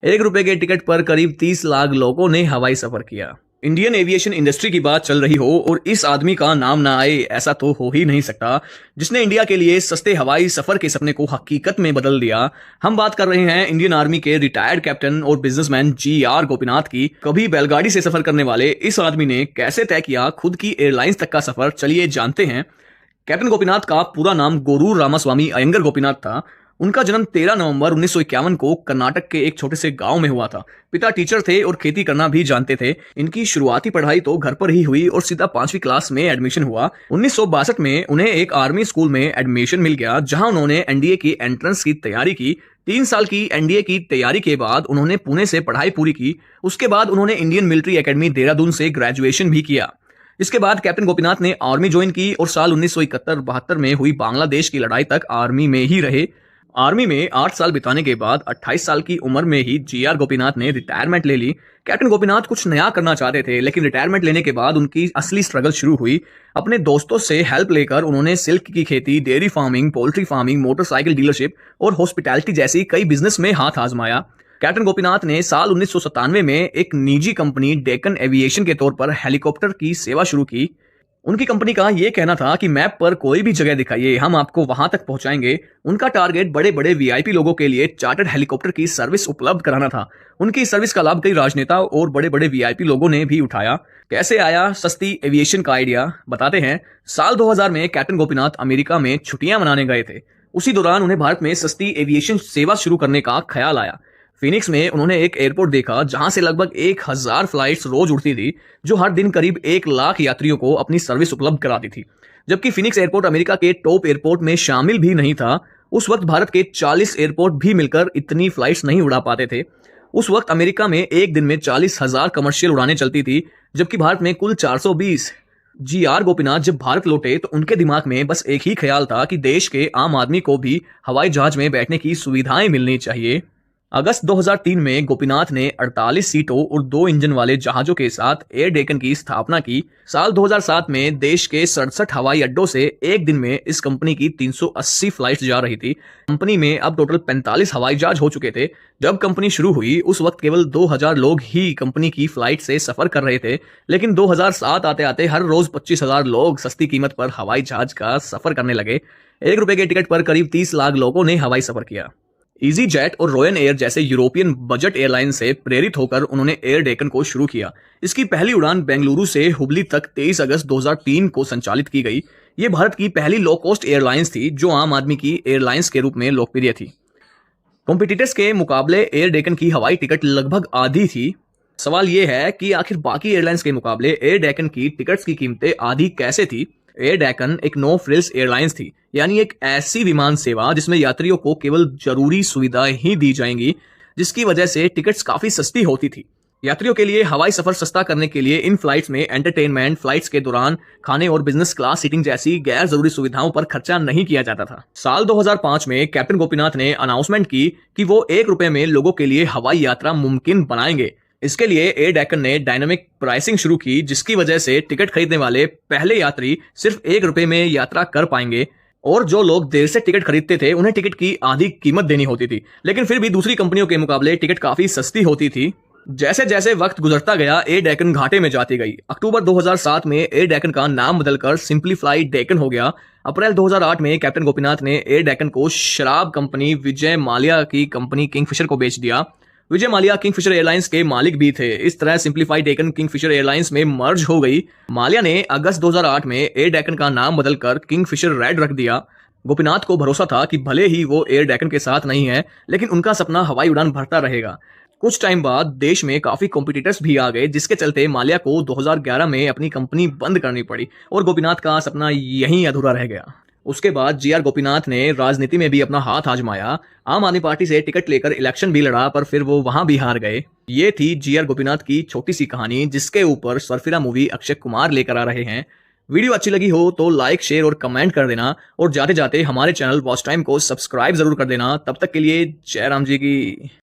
₹1 के टिकट पर करीब 30 लाख लोगों ने हवाई सफर किया। इंडियन एविएशन इंडस्ट्री की बात चल रही हो और इस आदमी का नाम ना आए ऐसा तो हो ही नहीं सकता, जिसने इंडिया के लिए सस्ते हवाई सफर के सपने को हकीकत में बदल दिया। हम बात कर रहे हैं इंडियन आर्मी के रिटायर्ड कैप्टन और बिजनेसमैन GR गोपीनाथ की। कभी बैलगाड़ी से सफर करने वाले इस आदमी ने कैसे तय किया खुद की एयरलाइंस तक का सफर, चलिए जानते हैं। कैप्टन गोपीनाथ का पूरा नाम गोरूर रामास्वामी अयंगर गोपीनाथ था। उनका जन्म 13 नवंबर 1951 को कर्नाटक के एक छोटे से गांव में हुआ था। पिता टीचर थे और खेती करना भी जानते थे। इनकी शुरुआती पढ़ाई तो घर पर ही हुई और सीधा 5वीं क्लास में एडमिशन हुआ। 1962 में उन्हें एक आर्मी स्कूल में एडमिशन मिल गया, जहां उन्होंने एनडीए की एंट्रेंस की तैयारी की। 3 साल की एनडीए की तैयारी के बाद उन्होंने पुणे से पढ़ाई पूरी की। उसके बाद उन्होंने इंडियन मिलिट्री एकेडमी देहरादून से ग्रेजुएशन भी किया। इसके बाद कैप्टन गोपीनाथ ने आर्मी ज्वाइन की और साल 1971-72 में हुई बांग्लादेश की लड़ाई तक आर्मी में ही रहे। आर्मी में 8 साल बिताने के बाद 28 साल की उम्र में ही GR गोपीनाथ ने रिटायरमेंट ले ली। कैप्टन गोपीनाथ कुछ नया करना चाहते थे, लेकिन रिटायरमेंट लेने के बाद उनकी असली स्ट्रगल शुरू हुई। अपने दोस्तों से हेल्प लेकर उन्होंने सिल्क की खेती, dairy farming, poultry farming, motorcycle dealership और हॉस्पिटैलिटी जैसी कई बिजनेस में हाथ आजमाया। कैप्टन गोपीनाथ ने साल 1997 में एक निजी कंपनी डेक्कन एविएशन के तौर पर हेलीकॉप्टर की सेवा शुरू की। उनकी कंपनी का यह कहना था कि मैप पर कोई भी जगह दिखाइए, हम आपको वहां तक पहुंचाएंगे। उनका टारगेट बड़े बड़े वीआईपी लोगों के लिए चार्टर्ड हेलीकॉप्टर की सर्विस उपलब्ध कराना था। उनकी सर्विस का लाभ कई राजनेता और बड़े बड़े वीआईपी लोगों ने भी उठाया। कैसे आया सस्ती एविएशन का आइडिया, बताते हैं। साल 2000 में कैप्टन गोपीनाथ अमेरिका में छुट्टियां मनाने गए थे। उसी दौरान उन्हें भारत में सस्ती एविएशन सेवा शुरू करने का ख्याल आया। फिनिक्स में उन्होंने एक एयरपोर्ट देखा जहां से लगभग 1000 फ्लाइट्स रोज उड़ती थी, जो हर दिन करीब 1 लाख यात्रियों को अपनी सर्विस उपलब्ध कराती थी। जबकि फिनिक्स एयरपोर्ट अमेरिका के टॉप एयरपोर्ट में शामिल भी नहीं था। उस वक्त भारत के 40 एयरपोर्ट भी मिलकर इतनी फ्लाइट्स नहीं उड़ा पाते थे। उस वक्त अमेरिका में एक दिन में 40,000 कमर्शियल उड़ानें चलती थी, जबकि भारत में कुल 420। GR गोपीनाथ जब भारत लौटे तो उनके दिमाग में बस एक ही ख्याल था कि देश के आम आदमी को भी हवाई जहाज में बैठने की सुविधाएं मिलनी चाहिए। अगस्त 2003 में गोपीनाथ ने 48 सीटों और 2 इंजन वाले जहाजों के साथ एयर डेक्कन की स्थापना की। साल 2007 में देश के 67 हवाई अड्डों से एक दिन में इस कंपनी की 380 फ्लाइट्स जा रही थी। कंपनी में अब टोटल 45 हवाई जहाज हो चुके थे। जब कंपनी शुरू हुई उस वक्त केवल 2000 लोग ही कंपनी की फ्लाइट से सफर कर रहे थे, लेकिन 2007 आते आते हर रोज 25,000 लोग सस्ती कीमत पर हवाई जहाज का सफर करने लगे। ₹1 के टिकट पर करीब 30 लाख लोगों ने हवाई सफर किया। इजी जेट और रॉयल एयर जैसे यूरोपियन बजट एयरलाइन से प्रेरित होकर उन्होंने एयर डेक्कन को शुरू किया। इसकी पहली उड़ान बेंगलुरु से हुबली तक 23 अगस्त 2003 को संचालित की गई। ये भारत की पहली लो कॉस्ट एयरलाइंस थी जो आम आदमी की एयरलाइंस के रूप में लोकप्रिय थी। कॉम्पिटिटर्स के मुकाबले एयर डेक्कन की हवाई टिकट लगभग आधी थी। सवाल यह है कि आखिर बाकी एयरलाइंस के मुकाबले एयर डेक्कन की टिकट्स की कीमतें आधी कैसे थी। एयर डेक्कन एक नो फ्रिल्स एयरलाइंस थी, यानी एक ऐसी विमान सेवा जिसमें यात्रियों को केवल जरूरी सुविधाएं ही दी जाएंगी, जिसकी वजह से टिकट्स काफी सस्ती होती थी। यात्रियों के लिए हवाई सफर सस्ता करने के लिए इन फ्लाइट्स में एंटरटेनमेंट, फ्लाइट्स के दौरान खाने और बिजनेस क्लास सीटिंग जैसी गैर जरूरी सुविधाओं पर खर्चा नहीं किया जाता था। साल 2005 में कैप्टन गोपीनाथ ने अनाउंसमेंट की कि वो ₹1 में लोगों के लिए हवाई यात्रा मुमकिन बनाएंगे। इसके लिए एयर डेक्कन ने डायनामिक प्राइसिंग शुरू की, जिसकी वजह से टिकट खरीदने वाले पहले यात्री सिर्फ ₹1 में यात्रा कर पाएंगे और जो लोग देर से टिकट खरीदते थे उन्हें टिकट की आधी कीमत देनी होती थी। लेकिन फिर भी दूसरी कंपनियों के मुकाबले टिकट काफी सस्ती होती थी। जैसे जैसे वक्त गुजरता गया एयर डेक्कन घाटे में जाती गई। अक्टूबर 2007 में एयर डेक्कन का नाम बदलकर सिंप्लीफ्लाई डेक्कन हो गया। अप्रैल 2008 में कैप्टन गोपीनाथ ने एयर डेक्कन को शराब कंपनी विजय माल्या की कंपनी किंगफिशर को बेच दिया। विजय माल्या किंगफिशर एयरलाइंस के मालिक भी थे। इस तरह सिंप्लीफाइड डेक्कन किंगफिशर एयरलाइंस में मर्ज हो गई। माल्या ने अगस्त 2008 में एयर डेक्कन का नाम बदलकर किंगफिशर रेड रख दिया। गोपीनाथ को भरोसा था कि भले ही वो एयर डेक्कन के साथ नहीं है, लेकिन उनका सपना हवाई उड़ान भरता रहेगा। कुछ टाइम बाद देश में काफी कॉम्पिटिटर्स भी आ गए, जिसके चलते माल्या को 2011 में अपनी कंपनी बंद करनी पड़ी और गोपीनाथ का सपना यहीं अधूरा रह गया। उसके बाद GR गोपीनाथ ने राजनीति में भी अपना हाथ आजमाया। आम आदमी पार्टी से टिकट लेकर इलेक्शन भी लड़ा, पर फिर वो वहां भी हार गए। ये थी GR गोपीनाथ की छोटी सी कहानी, जिसके ऊपर सरफिरा मूवी अक्षय कुमार लेकर आ रहे हैं। वीडियो अच्छी लगी हो तो लाइक, शेयर और कमेंट कर देना और जाते जाते हमारे चैनल वॉच टाइम को सब्सक्राइब जरूर कर देना। तब तक के लिए जय राम जी की।